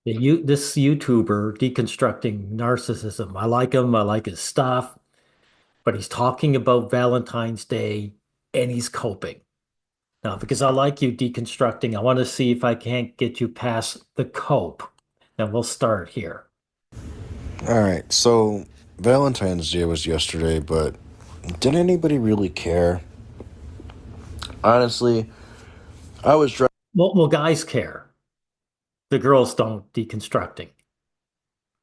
This YouTuber deconstructing narcissism. I like him. I like his stuff, but he's talking about Valentine's Day and he's coping. Now, because I like you deconstructing, I want to see if I can't get you past the cope. Now we'll start here. All right, so Valentine's Day was yesterday, but did anybody really care? Honestly, I was Well, guys care. The girls don't deconstructing.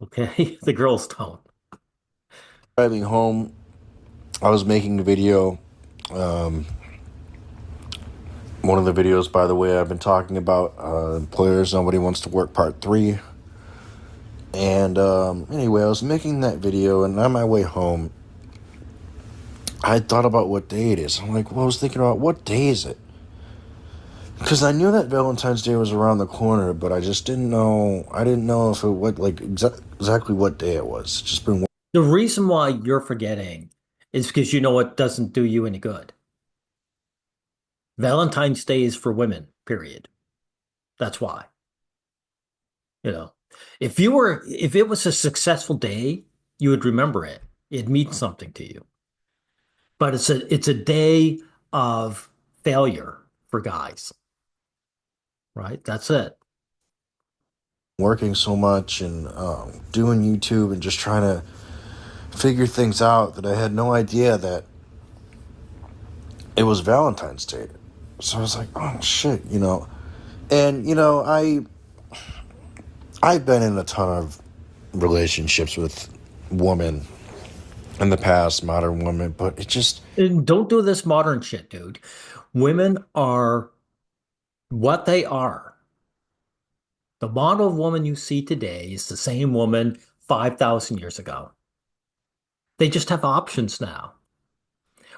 Okay? The girls don't. driving home. I was making a video. Um, One of the videos, by the way, I've been talking about employers. Nobody wants to work part three. And anyway, I was making that video, and on my way home, I thought about what day it is. I'm like, well, I was thinking about what day is it? Because I knew that Valentine's Day was around the corner, but I just didn't know. I didn't know if it what like exactly what day it was. It's just been The reason why you're forgetting is because you know it doesn't do you any good. Valentine's Day is for women, period. That's why. You know, if it was a successful day, you would remember it. It means something to you. But it's a day of failure for guys, right? That's it. working so much and doing YouTube and just trying to figure things out that I had no idea that it was Valentine's Day. So I was like, oh shit, And I've been in a ton of relationships with women in the past, modern women, but it just And don't do this modern shit, dude. Women are what they are. The model of woman you see today is the same woman 5,000 years ago. They just have options now.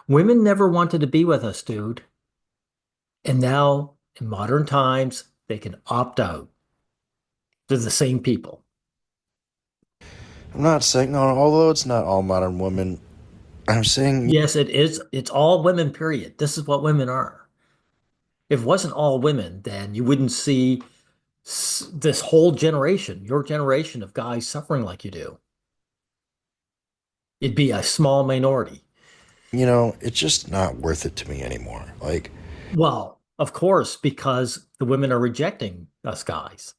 Women never wanted to be with us, dude. And now, in modern times, they can opt out. They're the same people. I'm not saying no, although it's not all modern women. I'm saying Yes, it is. It's all women, period. This is what women are. If it wasn't all women, then you wouldn't see this whole generation, your generation of guys suffering like you do. It'd be a small minority. it's just not worth it to me anymore. Like, Well, of course, because the women are rejecting us guys.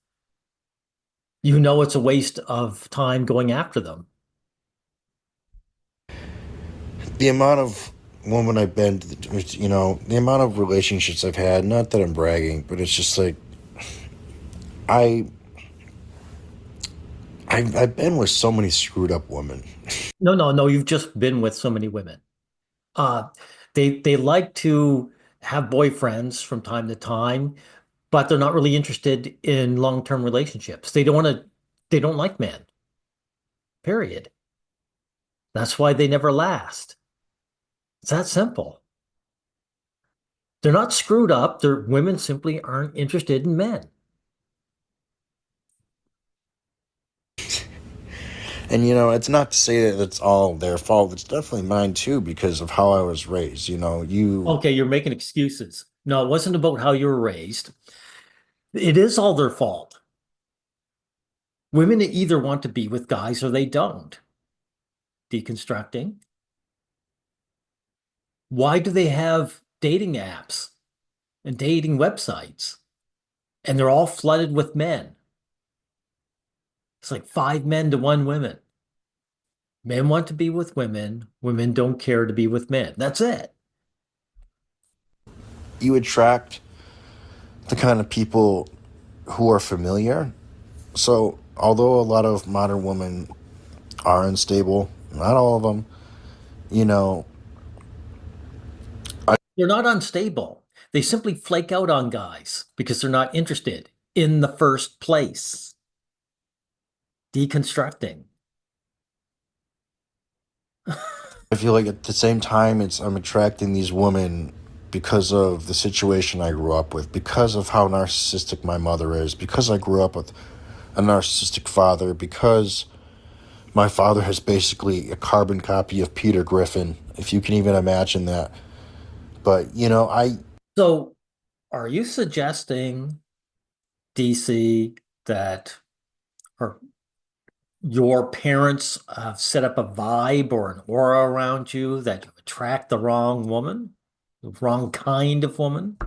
You know it's a waste of time going after them. the amount of women I've been, the amount of relationships I've had, not that I'm bragging, but it's just like, I, I've been with so many screwed up women. No, no, no, you've just been with so many women. Uh, they like to have boyfriends from time to time, but they're not really interested in long-term relationships. They don't like men, period. That's why they never last. It's that simple. They're not screwed up. Their women simply aren't interested in men. And it's not to say that it's all their fault. It's definitely mine too because of how I was raised. Okay, you're making excuses. No, it wasn't about how you were raised. It is all their fault. Women either want to be with guys or they don't. Deconstructing. Why do they have dating apps and dating websites? And they're all flooded with men. It's like five men to one woman. Men want to be with women. Women don't care to be with men. That's it. you attract the kind of people who are familiar. So, although a lot of modern women are unstable, not all of them, you know, I, They're not unstable. They simply flake out on guys because they're not interested in the first place. Deconstructing. I feel like at the same time, I'm attracting these women because of the situation I grew up with, because of how narcissistic my mother is, because I grew up with a narcissistic father, because my father has basically a carbon copy of Peter Griffin, if you can even imagine that. But, So, are you suggesting, DC, that Or your parents set up a vibe or an aura around you that you attract the wrong woman, the wrong kind of woman?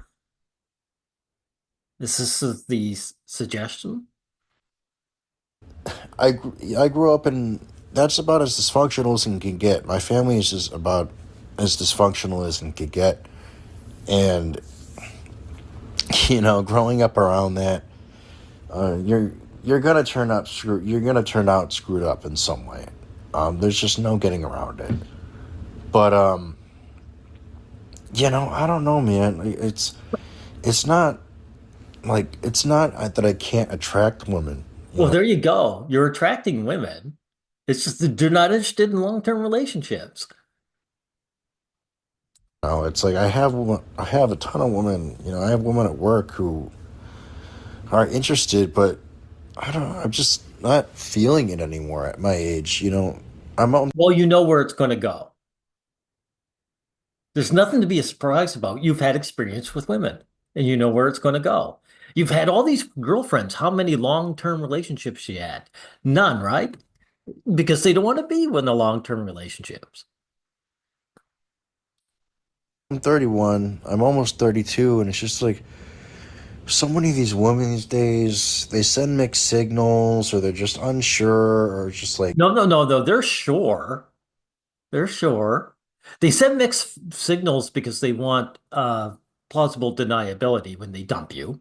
Is this the suggestion? I grew up in that's about as dysfunctional as it can get. My family is just about as dysfunctional as it can get, and growing up around that, you're gonna you're gonna turn out screwed up in some way. There's just no getting around it. But I don't know, man. It's not it's not that I can't attract women. Well, there you go. You're attracting women. It's just that they're not interested in long-term relationships. It's like I have a ton of women. I have women at work who are interested, but I don't know. I'm just not feeling it anymore at my age. I'm Well, you know where it's going to go. There's nothing to be surprised about. You've had experience with women and you know where it's going to go. You've had all these girlfriends. How many long-term relationships you had? None, right? Because they don't want to be in the long-term relationships. I'm 31. I'm almost 32, and it's just like so many of these women these days. They send mixed signals, or they're just unsure, or just like No, no, no, no. They're sure. They're sure. They send mixed signals because they want plausible deniability when they dump you.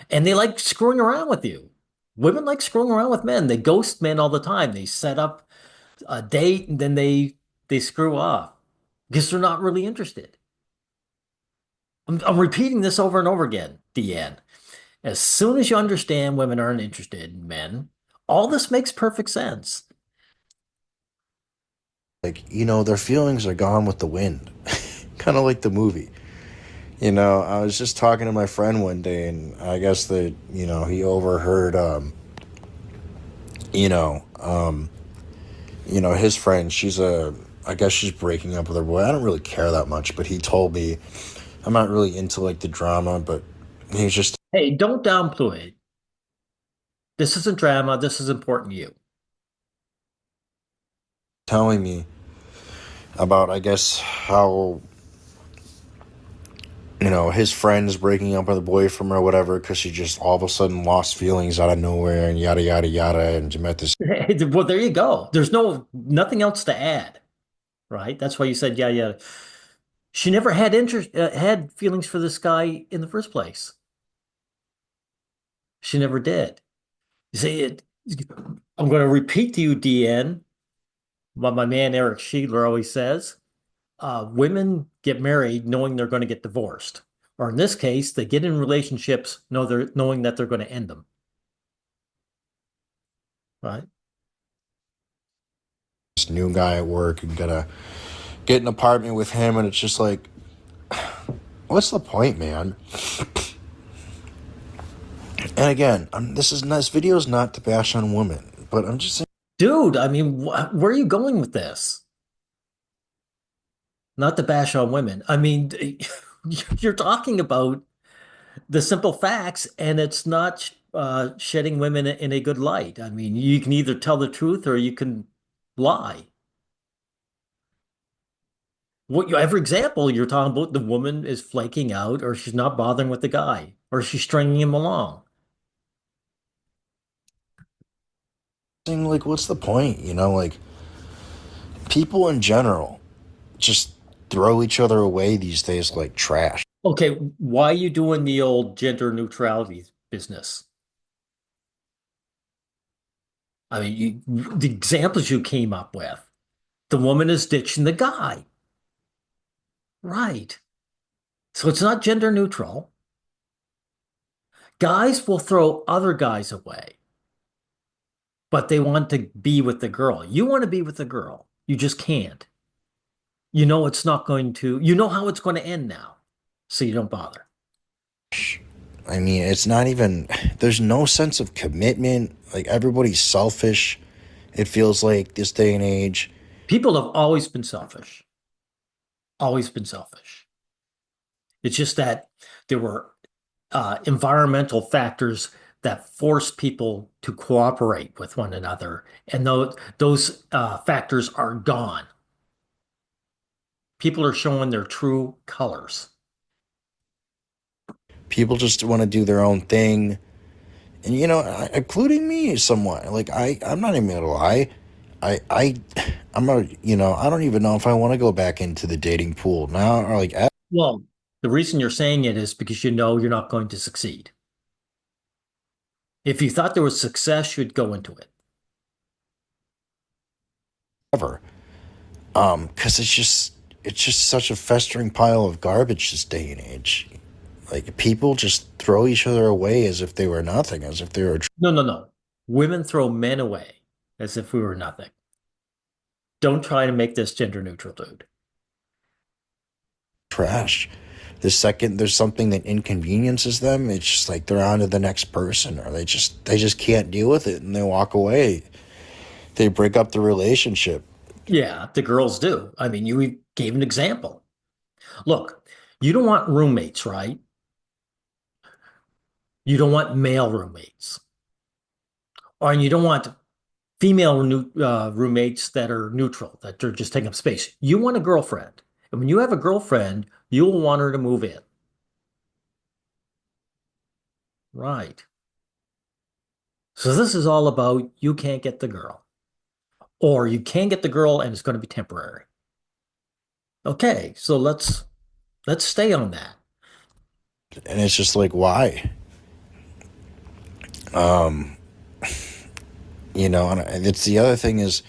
And they like screwing around with you. Women like screwing around with men. They ghost men all the time. They set up a date and then they screw off because they're not really interested. I'm repeating this over and over again, Deanne. As soon as you understand women aren't interested in men, all this makes perfect sense. their feelings are gone with the wind, kind of like the movie. I was just talking to my friend one day, and I guess that he overheard you know um his friend. I guess she's breaking up with her boy. I don't really care that much, but he told me I'm not really into like the drama, but he's just Hey, don't downplay it. This isn't drama. This is important to you. telling me about, I guess, how his friend is breaking up with a boyfriend or whatever because she just all of a sudden lost feelings out of nowhere and yada yada yada, and she met this Well, there you go. There's nothing else to add, right? That's why you said, yeah, yeah. She never had had feelings for this guy in the first place. She never did. You see it. I'm going to repeat to you, DN, what my man Eric Sheedler always says. Women get married knowing they're going to get divorced. Or in this case, they get in relationships knowing that they're going to end them, right? new guy at work and gotta get an apartment with him, and it's just like, what's the point, man? And again, this video is not to bash on women, but I'm just saying. Dude, I mean, where are you going with this? Not to bash on women. I mean, you're talking about the simple facts, and it's not shedding women in a good light. I mean, you can either tell the truth or you can lie. Every example, you're talking about the woman is flaking out, or she's not bothering with the guy, or she's stringing him along. Like, what's the point? Like, people in general just throw each other away these days like trash. Okay, why are you doing the old gender neutrality business? I mean, the examples you came up with, the woman is ditching the guy. Right. So it's not gender neutral. Guys will throw other guys away, but they want to be with the girl. You want to be with the girl. You just can't. You know it's not going to, you know how it's going to end now. So you don't bother. I mean, it's not even, there's no sense of commitment. Like, everybody's selfish. It feels like this day and age. People have always been selfish, always been selfish. It's just that there were environmental factors that force people to cooperate with one another. And those factors are gone. People are showing their true colors. People just want to do their own thing, and including me somewhat. Like I'm not even gonna lie. I I'm a I don't even know if I want to go back into the dating pool now, or like Well, the reason you're saying it is because you know you're not going to succeed. If you thought there was success, you'd go into it. ever. Because it's just such a festering pile of garbage this day and age. Like people just throw each other away as if they were nothing, as if they were No, no, no. Women throw men away as if we were nothing. Don't try to make this gender neutral, dude. trash. The second there's something that inconveniences them, it's just like they're on to the next person, or they just can't deal with it and they walk away. They break up the relationship. Yeah, the girls do. I mean, you gave an example. Look, you don't want roommates, right? You don't want male roommates. Or and you don't want female roommates that are neutral, that are just taking up space. You want a girlfriend. And when you have a girlfriend, you'll want her to move in. Right. So this is all about you can't get the girl. Or you can get the girl and it's going to be temporary. Okay, so let's stay on that. And it's just like, why? And it's the other thing is,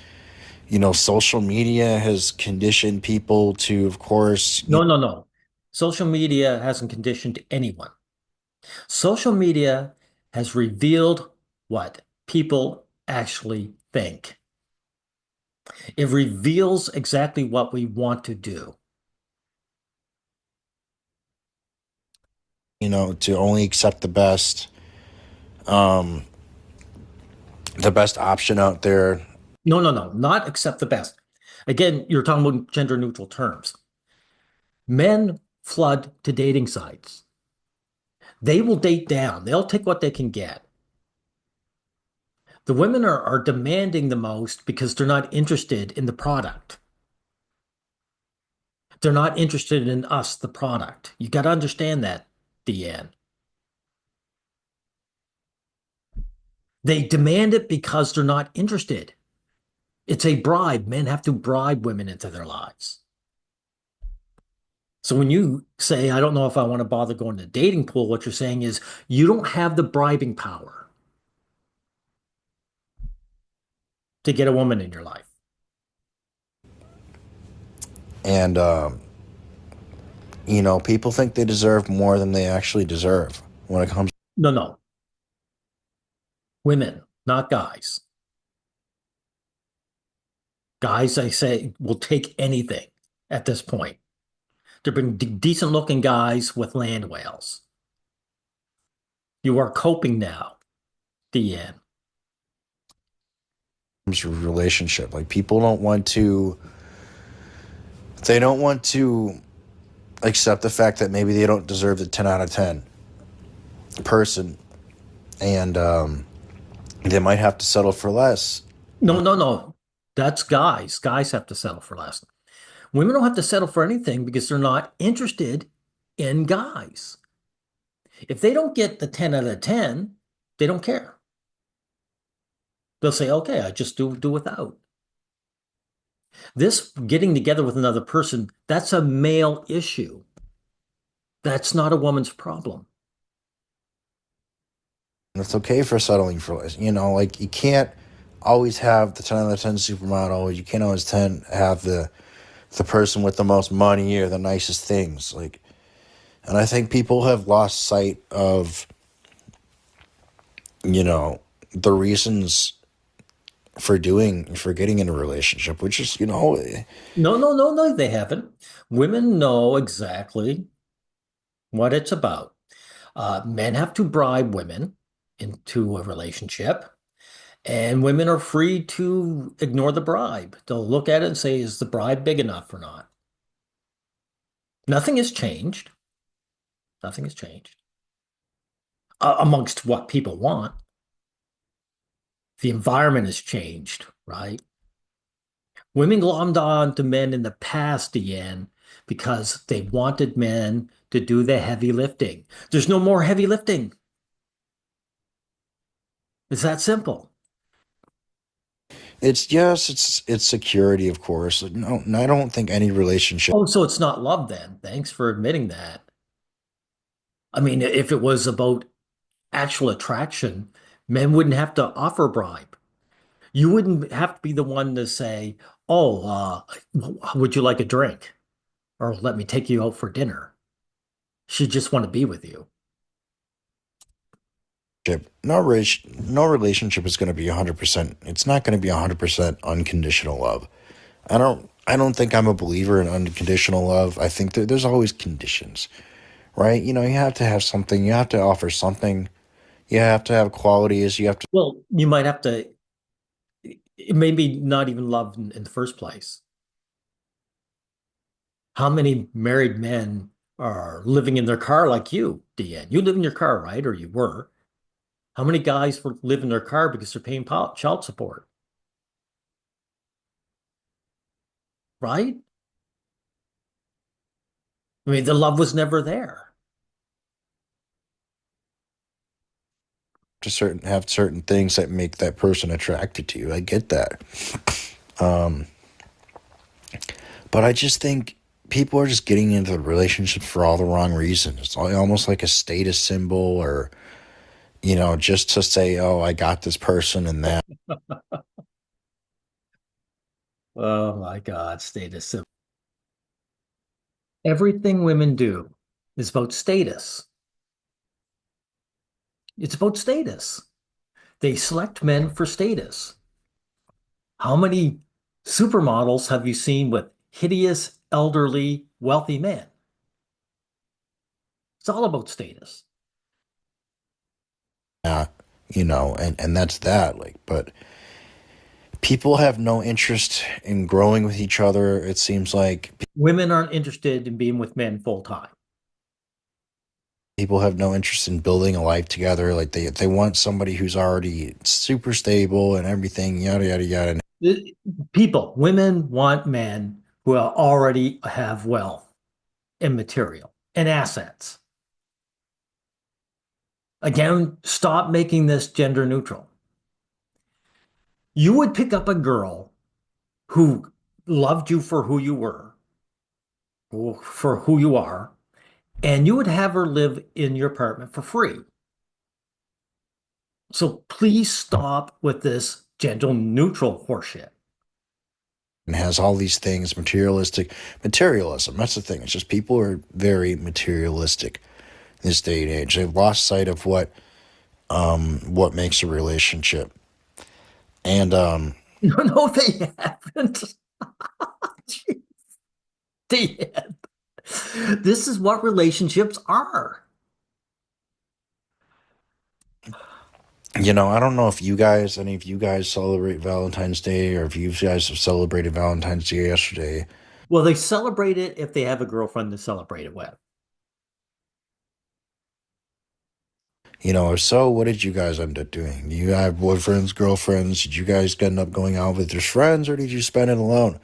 social media has conditioned people to, of course, No, no, no. Social media hasn't conditioned anyone. Social media has revealed what people actually think. It reveals exactly what we want to do. to only accept um, the best option out there. No, no, no, not accept the best. Again, you're talking about gender neutral terms. Men flood to dating sites. They will date down. They'll take what they can get. The women are demanding the most because they're not interested in the product. They're not interested in us, the product. You got to understand that, Deanne. They demand it because they're not interested. It's a bribe. Men have to bribe women into their lives. So when you say, I don't know if I want to bother going to the dating pool, what you're saying is you don't have the bribing power to get a woman in your life. And people think they deserve more than they actually deserve when it comes. No, no. Women, not guys. Guys, I say, will take anything at this point. There've been decent looking guys with land whales. You are coping now, the end. Relationship. Like people they don't want to accept the fact that maybe they don't deserve the 10 out of 10 person, and they might have to settle for less. No, no, no. That's guys. Guys have to settle for less. Women don't have to settle for anything because they're not interested in guys. If they don't get the 10 out of 10, they don't care. They'll say, okay, I just do without. This getting together with another person, that's a male issue. That's not a woman's problem. And it's okay for settling for less. Like you can't always have the 10 out of 10 supermodel. You can't always have the person with the most money or the nicest things. Like, and I think people have lost sight of, the reasons for getting in a relationship, which is, No, no, no, no, they haven't. Women know exactly what it's about. Men have to bribe women into a relationship, and women are free to ignore the bribe. They'll look at it and say, is the bribe big enough or not? Nothing has changed. Nothing has changed. amongst what people want. The environment has changed, right? Women glommed on to men in the past, Deanne, because they wanted men to do the heavy lifting. There's no more heavy lifting. It's that simple. It's yes, it's security, of course. No, I don't think any relationship. Oh, so it's not love then. Thanks for admitting that. I mean, if it was about actual attraction, men wouldn't have to offer a bribe. You wouldn't have to be the one to say, "Oh, would you like a drink?" Or "Let me take you out for dinner." She'd just want to be with you. No relationship is going to be 100%. It's not going to be 100% unconditional love. I don't think I'm a believer in unconditional love. I think that there's always conditions, right? You have to have something, you have to offer something, you have to have qualities, you have to Well, you might have to, maybe not even love in the first place. How many married men are living in their car like you, Deanne? You live in your car, right? Or you were. How many guys live in their car because they're paying child support, right? I mean, the love was never there. certain have certain things that make that person attracted to you. I get that. Um, but I just think people are just getting into the relationship for all the wrong reasons. It's almost like a status symbol or, just to say, oh, I got this person and that. Oh my God, status. Everything women do is about status. It's about status. They select men for status. How many supermodels have you seen with hideous, elderly, wealthy men? It's all about status. And that's that. Like, but people have no interest in growing with each other. It seems like Women aren't interested in being with men full time. people have no interest in building a life together. Like they want somebody who's already super stable and everything, yada yada yada. Women want men who already have wealth and material and assets. Again, stop making this gender neutral. You would pick up a girl who loved you for who you were, for who you are, and you would have her live in your apartment for free. So please stop with this gender neutral horseshit. And has all these things materialism. That's the thing. It's just people are very materialistic in this day and age. They've lost sight of what makes a relationship. And No, no, they haven't. They haven't. This is what relationships are. I don't know if any of you guys celebrate Valentine's Day or if you guys have celebrated Valentine's Day yesterday. Well, they celebrate it if they have a girlfriend to celebrate it with. If so, what did you guys end up doing? Do you have boyfriends, girlfriends? Did you guys end up going out with your friends or did you spend it alone?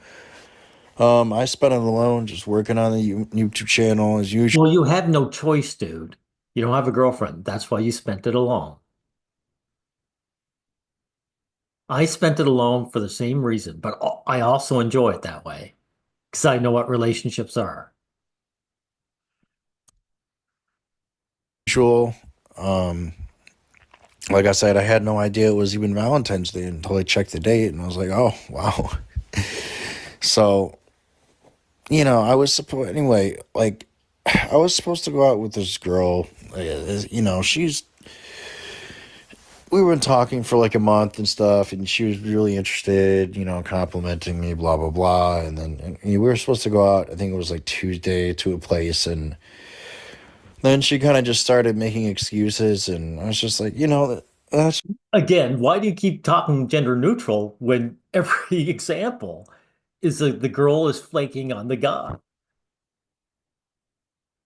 I spent it alone, just working on the YouTube channel as usual. Well, you have no choice, dude. You don't have a girlfriend. That's why you spent it alone. I spent it alone for the same reason, but I also enjoy it that way because I know what relationships are. Um, like I said, I had no idea it was even Valentine's Day until I checked the date and I was like, oh, wow. So, I was supposed, anyway, like, I was supposed to go out with this girl. We were talking for like a month and stuff, and she was really interested, complimenting me, blah, blah, blah. And then we were supposed to go out, I think it was like Tuesday to a place, and then she kind of just started making excuses, and I was just like, that's Again, why do you keep talking gender neutral when every example is the girl is flaking on the guy?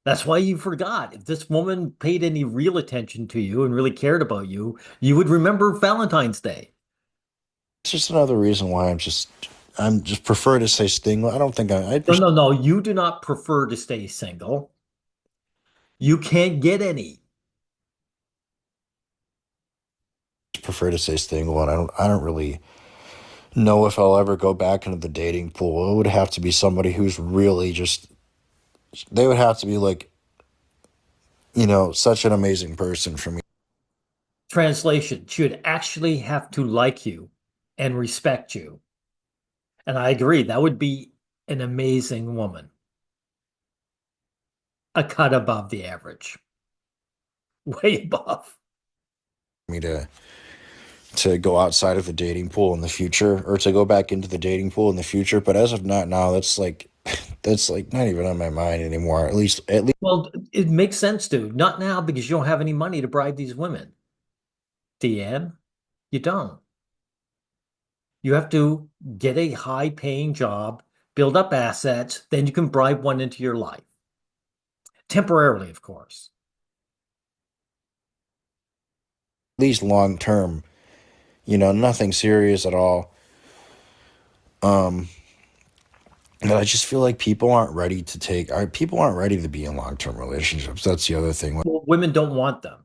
That's why you forgot. If this woman paid any real attention to you and really cared about you, you would remember Valentine's Day. It's just another reason why I'm just prefer to stay single. I don't think I No, just no, no. You do not prefer to stay single. You can't get any. prefer to stay single, and I don't really know if I'll ever go back into the dating pool. It would have to be somebody who's really just they would have to be like, such an amazing person for me. Translation, she would actually have to like you and respect you. And I agree, that would be an amazing woman, a cut above the average, way above. Me to go outside of the dating pool in the future, or to go back into the dating pool in the future. But as of not now, that's like that's like not even on my mind anymore. At least Well, it makes sense, dude. Not now because you don't have any money to bribe these women. DM, you don't. You have to get a high paying job, build up assets, then you can bribe one into your life. Temporarily, of course. long term, nothing serious at all. Um, and I just feel like people aren't ready to be in long term relationships. That's the other thing. Well, women don't want them.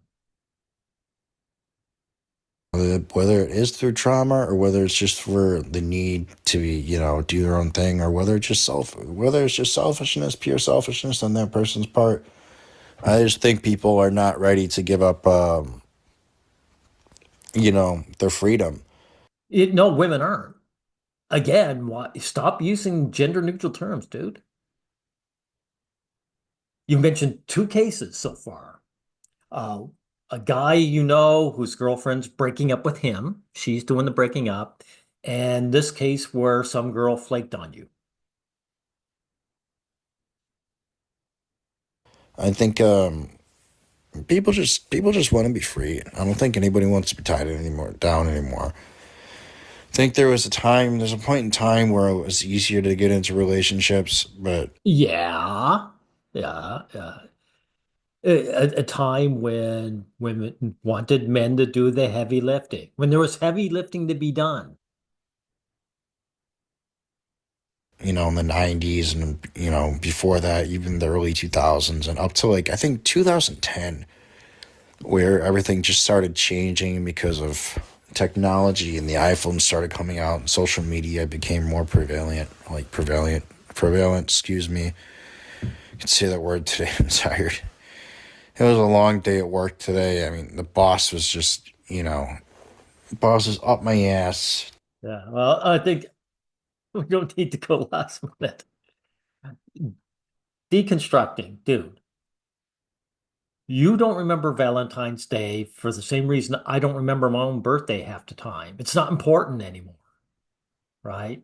Whether it is through trauma, or whether it's just for the need to do their own thing, or whether it's just selfishness, pure selfishness on that person's part. I just think people are not ready to give up, their freedom. No, women aren't. Again, why, stop using gender neutral terms, dude. You mentioned two cases so far. Uh, a guy you know whose girlfriend's breaking up with him. She's doing the breaking up. And this case where some girl flaked on you. I think people just want to be free. I don't think anybody wants to be tied anymore down anymore. I think there's a point in time where it was easier to get into relationships, but Yeah. Yeah. Yeah. A time when women wanted men to do the heavy lifting, when there was heavy lifting to be done. in the 90s, and before that, even the early 2000s, and up to like I think 2010, where everything just started changing because of technology, and the iPhone started coming out, and social media became more prevalent, excuse me. I can say that word today. I'm tired. It was a long day at work today. I mean, the boss was just, the boss is up my ass. Yeah. Well, I think we don't need to go last minute. Deconstructing, dude. You don't remember Valentine's Day for the same reason I don't remember my own birthday half the time. It's not important anymore, right?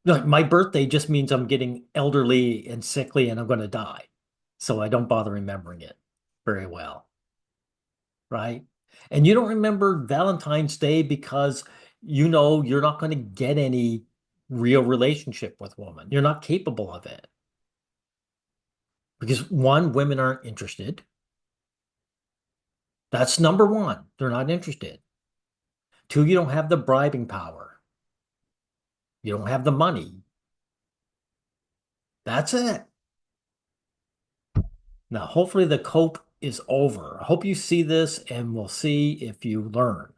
Like my birthday just means I'm getting elderly and sickly and I'm going to die. So I don't bother remembering it very well, right? And you don't remember Valentine's Day because you know you're not going to get any real relationship with woman. You're not capable of it. Because one, women aren't interested. That's number one. They're not interested. Two, you don't have the bribing power. You don't have the money. That's it. Now, hopefully the cope is over. I hope you see this and we'll see if you learn.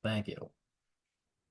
Thank you.